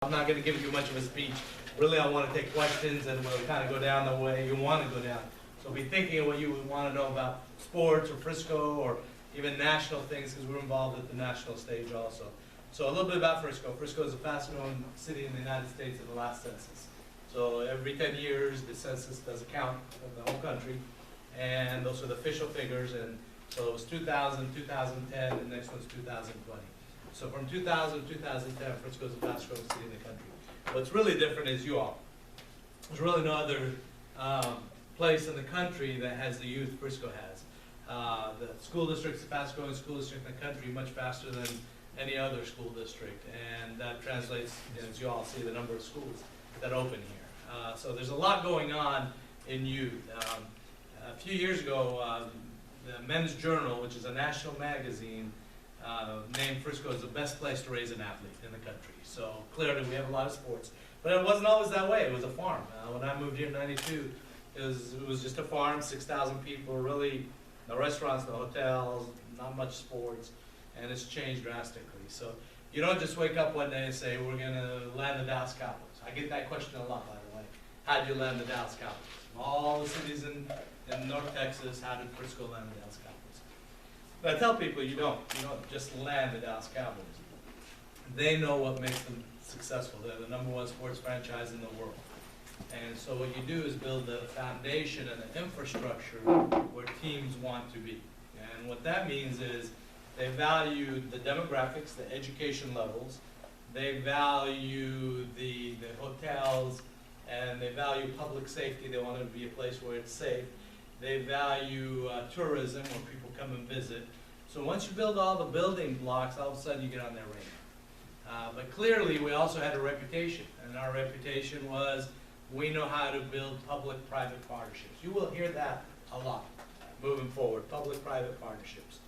I'm not going to give you much of a speech. Really, I want to take questions and we'll kind of go down the way you want to go down. So be thinking of what you would want to know about sports or Frisco or even national things, because we're involved at the national stage also. So a little bit about Frisco. Frisco is the fastest growing city in the United States in the last census. So every 10 years, the census does a count of the whole country, and those are the official figures. And so it was 2000, 2010, and the next one's 2020. So from 2000 to 2010, Frisco is the fastest growing city in the country. What's really different is you all. There's really no other place in the country that has the youth Frisco has. The school district's the fastest growing school district in the country, much faster than any other school district. And that translates, as you all see, the number of schools that open here. So there's a lot going on in youth. A few years ago, the Men's Journal, which is a national magazine, named Frisco as the best place to raise an athlete in the country. So clearly we have a lot of sports, but it wasn't always that way. It was a farm. When I moved here in '92, it was just a farm, 6,000 people, really no restaurants, no hotels, not much sports, and it's changed drastically. So you don't just wake up one day and say, we're going to land the Dallas Cowboys. I get that question a lot, by the way. How did you land the Dallas Cowboys? From all the cities in North Texas, how did Frisco land the Dallas Cowboys? But I tell people you don't just land the Dallas Cowboys. They know what makes them successful. They're the #1 sports franchise in the world. And so what you do is build the foundation and the infrastructure where teams want to be. And what that means is they value the demographics, the education levels, they value the hotels, and they value public safety. They want it to be a place where it's safe. They value tourism, where people come and visit. So once you build all the building blocks, all of a sudden you get on their radar. But clearly we also had a reputation, and our reputation was we know how to build public-private partnerships. You will hear that a lot moving forward, public-private partnerships.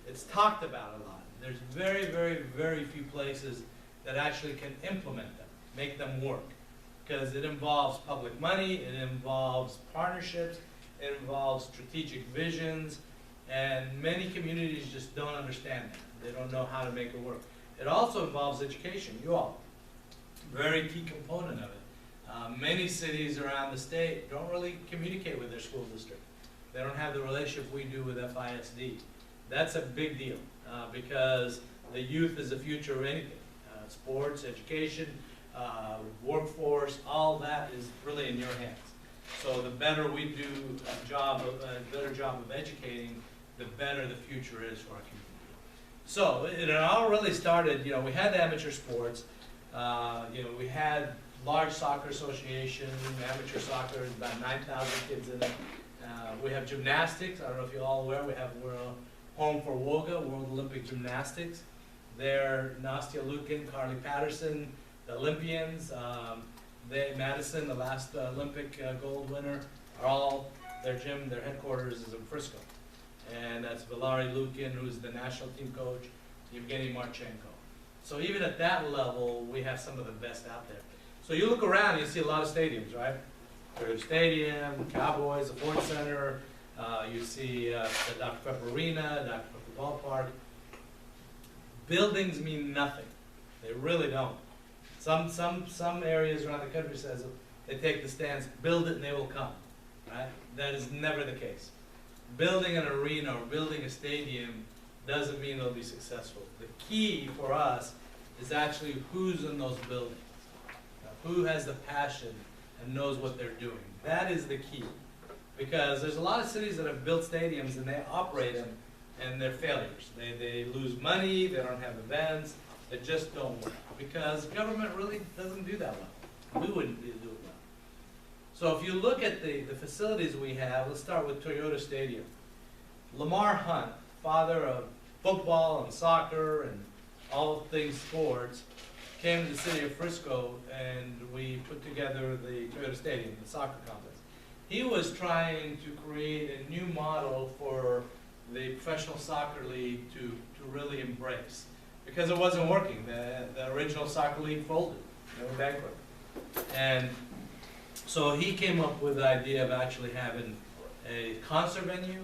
It's talked about a lot. There's very, very, very few places that actually can implement them, make them work, because it involves public money, it involves partnerships, it involves strategic visions, and many communities just don't understand that. They don't know how to make it work. It also involves education, you all. Very key component of it. Many cities around the state don't really communicate with their school district. They don't have the relationship we do with FISD. That's a big deal because the youth is the future of anything. Sports, education, workforce, all that is really in your hands. So the better we do a better job of educating, the better the future is for our community. So it all really started, we had amateur sports, we had large soccer association, amateur soccer, about 9,000 kids in it. We have gymnastics. I don't know if you're all aware, we're home for WOGA, World Olympic Gymnastics. There, Nastia Lukin, Carly Patterson, the Olympians, Madison, the last Olympic gold winner, are all, their headquarters is in Frisco. And that's Valery Lukin, who's the national team coach, Evgeny Marchenko. So even at that level, we have some of the best out there. So you look around, you see a lot of stadiums, right? There's Stadium, Cowboys, the Ford Center, you see the Dr. Pepper Arena, Dr. Pepper Ballpark. Buildings mean nothing. They really don't. Some areas around the country says they take the stance, build it and they will come, right? That is never the case. Building an arena or building a stadium doesn't mean it'll be successful. The key for us is actually who's in those buildings, who has the passion and knows what they're doing. That is the key, because there's a lot of cities that have built stadiums and they operate them and they're failures. They lose money, they don't have events, they just don't work, because government really doesn't do that well. We wouldn't do it well. So if you look at the facilities we have, let's start with Toyota Stadium. Lamar Hunt, father of football and soccer and all things sports, came to the city of Frisco and we put together the Toyota Stadium, the soccer complex. He was trying to create a new model for the professional soccer league to really embrace, because it wasn't working. The original soccer league folded, they were bankrupt. And so he came up with the idea of actually having a concert venue,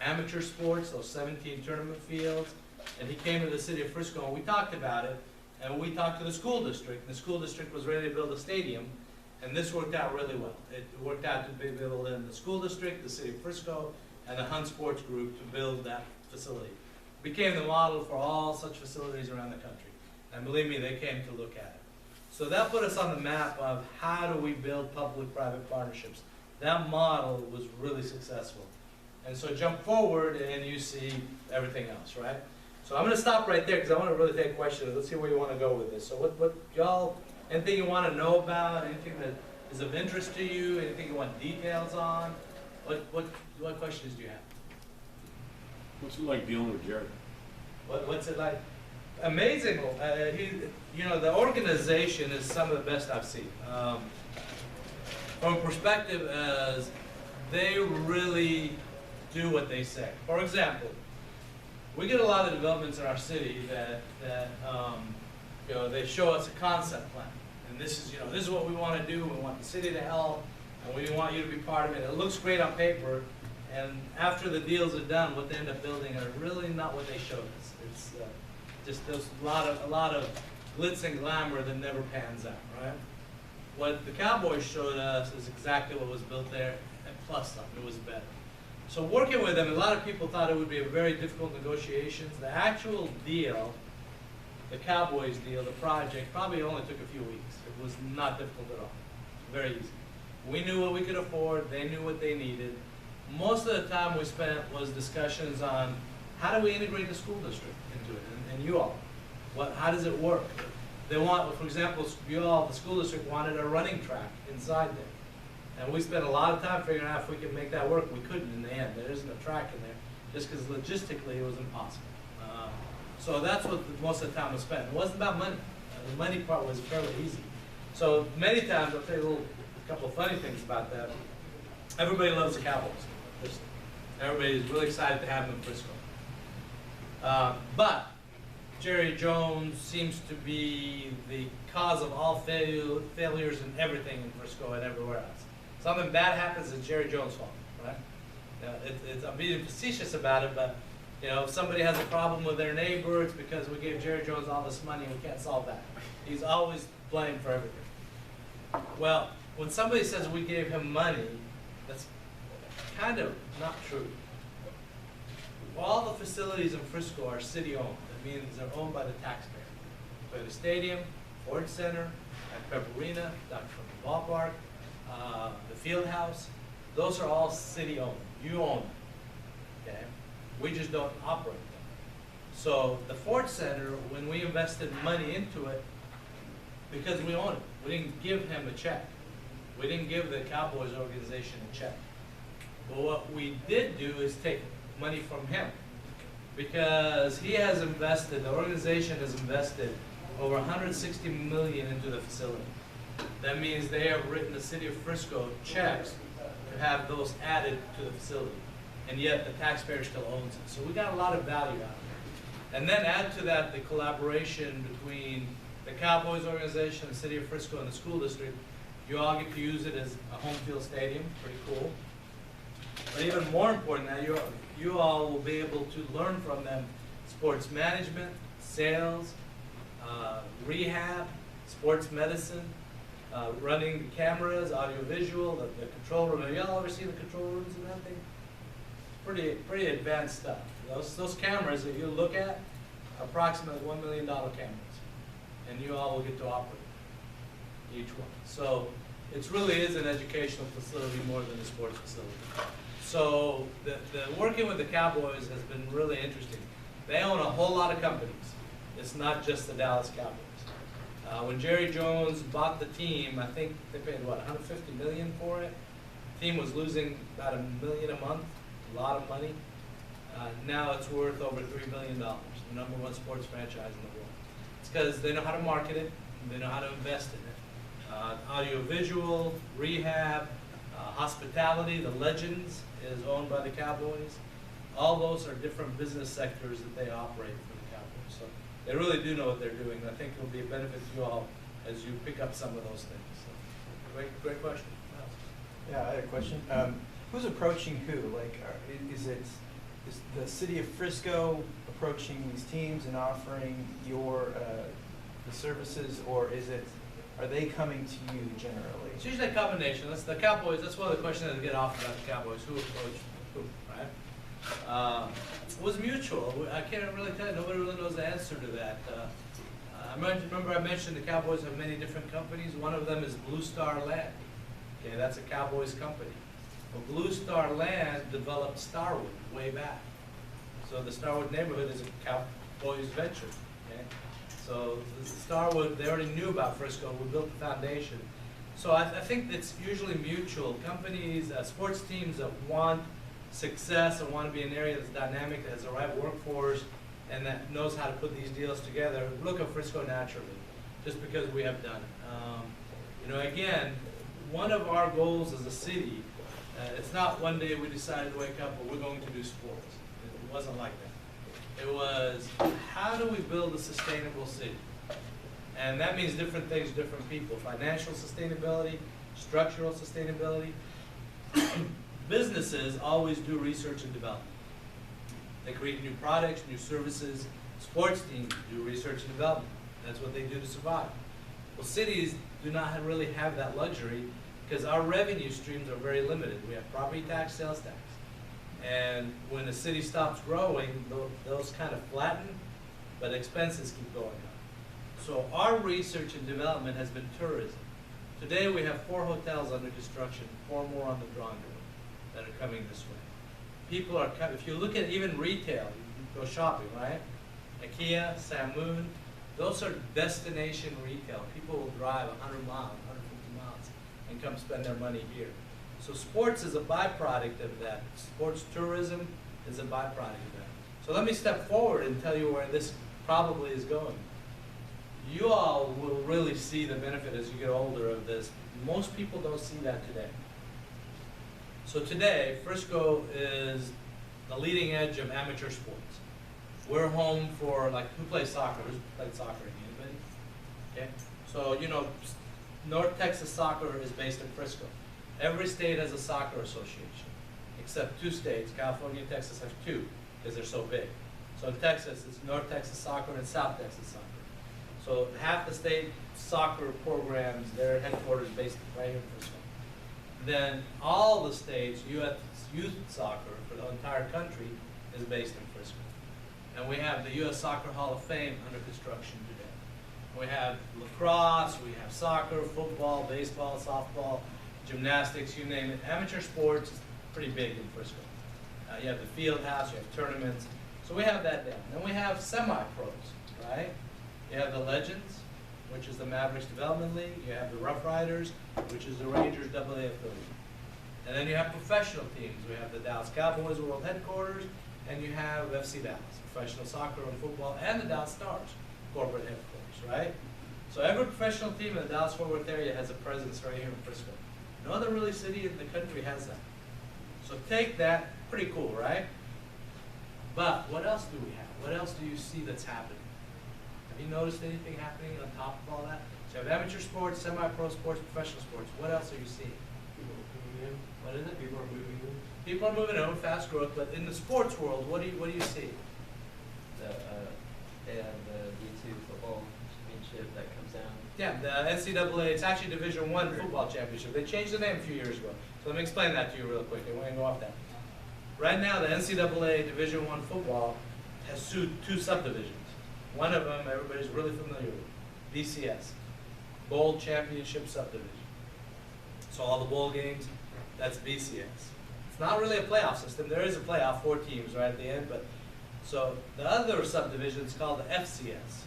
amateur sports, those 17 tournament fields, and he came to the city of Frisco and we talked about it, And we talked to the school district, and the school district was ready to build a stadium, and this worked out really well. It worked out to be able in the school district, the city of Frisco, and the Hunt Sports Group to build that facility. Became the model for all such facilities around the country. And believe me, they came to look at it. So that put us on the map of how do we build public-private partnerships. That model was really successful. And so jump forward and you see everything else, right? So I'm gonna stop right there because I want to really take questions. Let's see where you want to go with this. So what y'all, anything you want to know about, anything that is of interest to you, anything you want details on? What questions do you have? What's it like dealing with Jerry? What's it like? Amazing. You know, the organization is some of the best I've seen. From a perspective as they really do what they say. For example, we get a lot of developments in our city that you know, they show us a concept plan. And this is what we want to do. We want the city to help, and we want you to be part of it. It looks great on paper, and after the deals are done, what they end up building are really not what they showed us. It's just there's a lot of glitz and glamour that never pans out, right? What the Cowboys showed us is exactly what was built there, and plus something. It was better. So working with them, a lot of people thought it would be a very difficult negotiations. The actual deal, the Cowboys deal, the project, probably only took a few weeks. It was not difficult at all. Very easy. We knew what we could afford. They knew what they needed. Most of the time we spent was discussions on how do we integrate the school district into it, and you all. How does it work? They want, for example, you all, the school district wanted a running track inside there. And we spent a lot of time figuring out if we could make that work. We couldn't in the end. There isn't a track in there, just because logistically it was impossible. So that's what most of the time was spent. It wasn't about money. The money part was fairly easy. So many times, I'll tell you a couple of funny things about that. Everybody loves the Cowboys. Everybody's really excited to have them in Frisco. But Jerry Jones seems to be the cause of all failures and everything in Frisco and everywhere else. Something bad happens, it's Jerry Jones' fault, right? I'm being facetious about it, but you know, if somebody has a problem with their neighbor, it's because we gave Jerry Jones all this money and we can't solve that. He's always blamed for everything. Well, when somebody says we gave him money, that's kind of not true. All the facilities in Frisco are city-owned. That means they're owned by the taxpayer. Toyota Stadium, Ford Center, and Pep Arena, Dr. Ballpark, the Field House, those are all city-owned. You own them, okay? We just don't operate them. So the Ford Center, when we invested money into it, because we own it, we didn't give him a check. We didn't give the Cowboys organization a check. But what we did do is take money from him, because he has invested, the organization has invested over $160 million into the facility. That means they have written the city of Frisco checks to have those added to the facility, and yet the taxpayer still owns it. So we got a lot of value out of it. And then add to that the collaboration between the Cowboys organization, the city of Frisco, and the school district. You all get to use it as a home field stadium, pretty cool. But even more important now, you all will be able to learn from them sports management, sales, rehab, sports medicine, running the cameras, audiovisual, the control room. Have y'all ever seen the control rooms and that thing? Pretty advanced stuff. Those cameras that you look at, approximately $1 million cameras, and you all will get to operate each one. So it really is an educational facility more than a sports facility. So the working with the Cowboys has been really interesting. They own a whole lot of companies. It's not just the Dallas Cowboys. When Jerry Jones bought the team, I think they paid, what, $150 million for it? The team was losing about $1 million a month, a lot of money. Now it's worth over $3 billion, the #1 sports franchise in the world. It's because they know how to market it, and they know how to invest in it. Audiovisual, rehab, hospitality, the Legends is owned by the Cowboys. All those are different business sectors that they operate for the Cowboys. So they really do know what they're doing. And I think it'll be a benefit to you all as you pick up some of those things. So, great question. Yeah, I had a question. Who's approaching who? Like, is the city of Frisco approaching these teams and offering your the services, or are they coming to you generally? It's usually a combination. That's the Cowboys. That's one of the questions that get off about the Cowboys. Who approached who, right? It was mutual. I can't really tell you. Nobody really knows the answer to that. Remember I mentioned the Cowboys have many different companies. One of them is Blue Star Land. Okay, that's a Cowboys company. Well, Blue Star Land developed Starwood way back. So the Starwood neighborhood is a Cowboys venture. Okay? So the Starwood, they already knew about Frisco. We built the foundation. So I think it's usually mutual. Companies, sports teams that want success and want to be an area that's dynamic, that has the right workforce, and that knows how to put these deals together, look at Frisco naturally, just because we have done it. Again, one of our goals as a city, it's not one day we decided to wake up and we're going to do sports. It wasn't like that. It was, how do we build a sustainable city? And that means different things to different people. Financial sustainability, structural sustainability. Businesses always do research and development. They create new products, new services. Sports teams do research and development. That's what they do to survive. Well, cities do not really have that luxury because our revenue streams are very limited. We have property tax, sales tax. And when a city stops growing, those kind of flatten, but expenses keep going up. So our research and development has been tourism. Today we have 4 hotels under construction, 4 more on the drawing board that are coming this way. People are coming. If you look at even retail, you go shopping, right? IKEA, Samoon, those are destination retail. People will drive 100 miles, 150 miles, and come spend their money here. So sports is a byproduct of that. Sports tourism is a byproduct of that. So let me step forward and tell you where this probably is going. You all will really see the benefit as you get older of this. Most people don't see that today. So today, Frisco is the leading edge of amateur sports. We're home for, who plays soccer? Who's played soccer? Anybody? Okay. So, North Texas soccer is based in Frisco. Every state has a soccer association, except 2 states. California and Texas have 2, because they're so big. So in Texas, it's North Texas soccer and South Texas soccer. So half the state soccer programs, their headquarters based right here in Frisco. Then all the states, U.S. youth soccer for the entire country is based in Frisco. And we have the U.S. Soccer Hall of Fame under construction today. We have lacrosse, we have soccer, football, baseball, softball, gymnastics, you name it. Amateur sports is pretty big in Frisco. You have the field house, you have tournaments. So we have that down. Then we have semi-pros, right? You have the Legends, which is the Mavericks Development League. You have the Rough Riders, which is the Rangers AA affiliate. And then you have professional teams. We have the Dallas Cowboys World Headquarters, and you have FC Dallas, professional soccer and football, and the Dallas Stars, corporate headquarters, right? So every professional team in the Dallas-Fort Worth area has a presence right here in Frisco. No other really city in the country has that. So take that, pretty cool, right? But what else do we have? What else do you see that's happening? Have you noticed anything happening on top of all that? So you have amateur sports, semi-pro sports, professional sports. What else are you seeing? People are moving in. What is it? People are moving in. People are moving in, fast growth, but in the sports world, what do you see? They have the D2 football championship that comes down. Yeah, the NCAA, it's actually Division I football championship. They changed the name a few years ago. So let me explain that to you real quick, and we're going to go off that. Right now, the NCAA Division I football has 2 subdivisions. One of them, everybody's really familiar with, BCS, Bowl Championship Subdivision. So all the bowl games, that's BCS. It's not really a playoff system. There is a playoff, 4 teams right at the end, but so the other subdivision is called the FCS,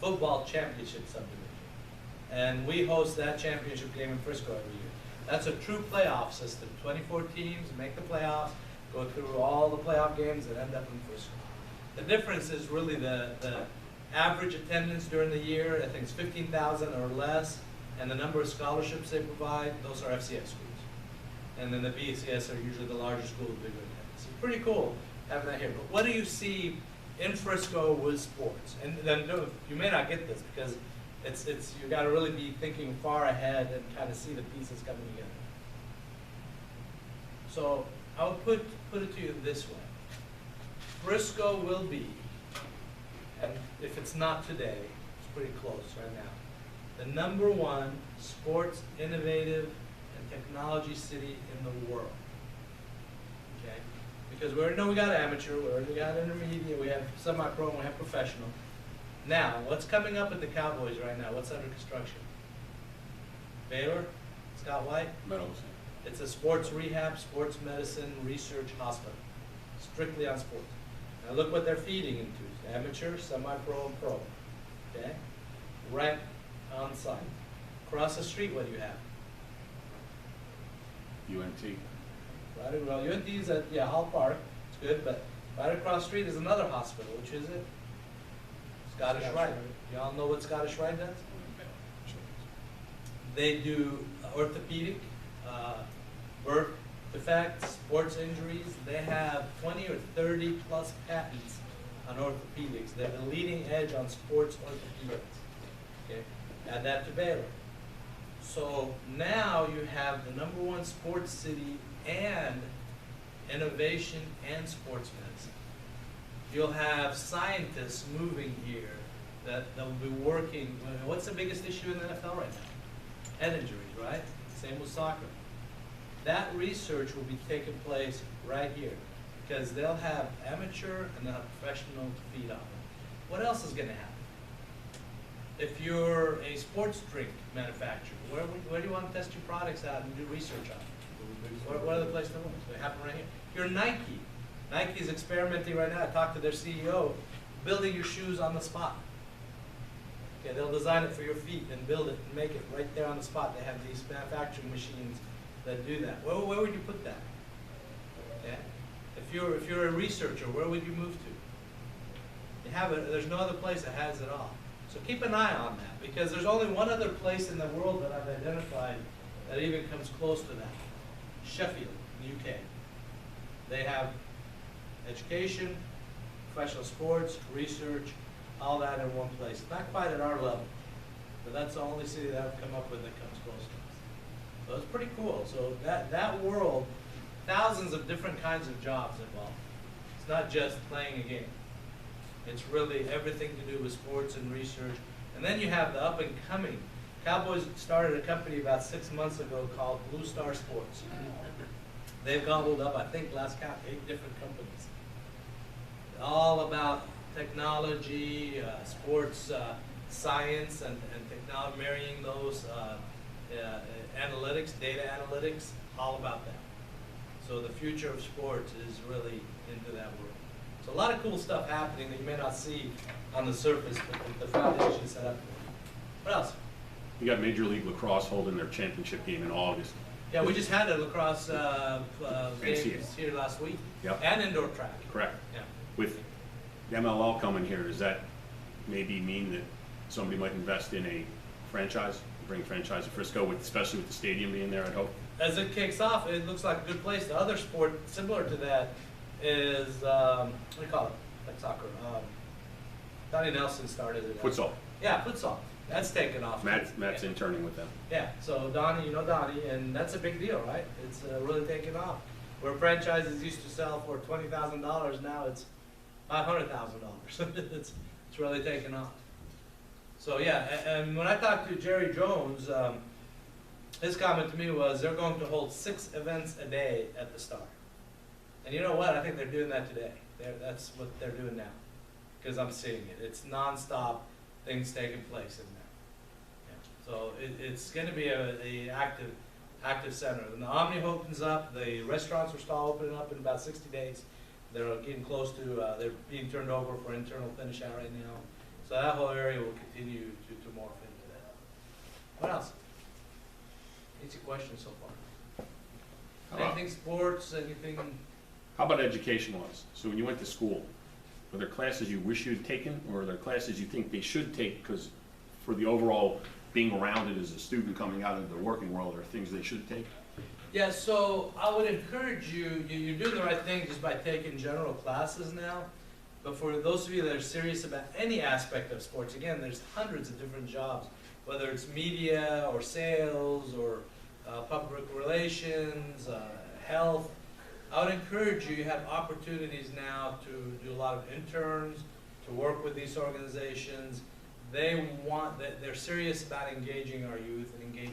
Football Championship Subdivision. And we host that championship game in Frisco every year. That's a true playoff system. 24 teams make the playoffs, go through all the playoff games, and end up in Frisco. The difference is really the average attendance during the year. I think it's 15,000 or less, and the number of scholarships they provide, those are FCS schools. And then the BCS are usually the larger schools, bigger attendance. It's pretty cool having that here. But what do you see in Frisco with sports? And then you may not get this because you got to really be thinking far ahead and kind of see the pieces coming together. So I would put it to you this way. Frisco will be, and if it's not today, it's pretty close right now. The #1 sports innovative and technology city in the world. Okay? Because we already know we got amateur, we already got intermediate, we have semi-pro, and we have professional. Now, what's coming up at the Cowboys right now? What's under construction? Baylor, Scott White. Meadows. It's a sports rehab, sports medicine research hospital, strictly on sports. Now look what they're feeding into: amateur, semi-pro, and pro. Okay, right on site. Across the street, what do you have? UNT. Right, well, UNT's at Hall Park. It's good, but right across the street is another hospital. Which is it? Scottish Rite. Y'all know what Scottish Rite does? They do orthopedic, birth defects, sports injuries. They have 20 or 30 plus patents on orthopedics. They're the leading edge on sports orthopedics. Okay, add that to Baylor. So now you have the #1 sports city and innovation and sports medicine. You'll have scientists moving here that will be working. What's the biggest issue in the NFL right now? Head injuries, right? Same with soccer. That research will be taking place right here because they'll have amateur and they'll have professional to feed on them. What else is going to happen? If you're a sports drink manufacturer, where do you want to test your products out and do research on? What other place to look? They happen right here. You're Nike. Nike is experimenting right now. I talked to their CEO, building your shoes on the spot. Okay, they'll design it for your feet and build it and make it right there on the spot. They have these manufacturing machines that do that. Where would you put that? Yeah. If you're a researcher, where would you move to? You have it. There's no other place that has it all. So keep an eye on that because there's only one other place in the world that I've identified that even comes close to that. Sheffield, in the UK. They have education, professional sports, research, all that in one place. Not quite at our level, but that's the only city that I've come up with that comes close to us. So it's pretty cool. So that world, thousands of different kinds of jobs involved. It's not just playing a game. It's really everything to do with sports and research. And then you have the up and coming. Cowboys started a company about 6 months ago called Blue Star Sports. They've gobbled up, I think, last count, 8 different companies. All about technology, sports science, and technology, marrying those analytics, data analytics, all about that. So the future of sports is really into that world. So a lot of cool stuff happening that you may not see on the surface, but the foundation set up for it. What else? You got Major League Lacrosse holding their championship game in August. Yeah, we just had a lacrosse NCAA. games here last week. Yep. And indoor track. Correct. Yeah. With MLL coming here, does that maybe mean that somebody might invest in a franchise, bring a franchise to Frisco, especially with the stadium being there, I'd hope? As it kicks off, it looks like a good place. The other sport similar to that is, what do you call it? Like soccer. Donnie Nelson started it. Futsal. Yeah, futsal. That's taken off. Matt's interning with them. Yeah, so Donnie, you know Donnie, and that's a big deal, right? It's really taken off. Where franchises used to sell for $20,000, now it's $500,000. It's really taken off. So yeah, and when I talked to Jerry Jones, his comment to me was they're going to hold 6 events a day at the Star. And you know what? I think they're doing that today. That's what they're doing now, because I'm seeing it. It's nonstop things taking place in there. Yeah. So it's going to be a active center. When the Omni opens up, the restaurants are all opening up in about 60 days. They're getting close to, they're being turned over for internal finish out right now. So that whole area will continue to morph into that. What else? Easy question so far. Anything sports, anything? How about education-wise? So when you went to school, were there classes you wish you'd taken, or are there classes you think they should take because for the overall being around it as a student coming out into the working world, are things they should take? Yeah, so I would encourage you, you're doing the right thing just by taking general classes now, but for those of you that are serious about any aspect of sports, again, there's hundreds of different jobs, whether it's media or sales or public relations, health. I would encourage you, you have opportunities now to do a lot of interns, to work with these organizations, they want, they're serious about engaging our youth and engaging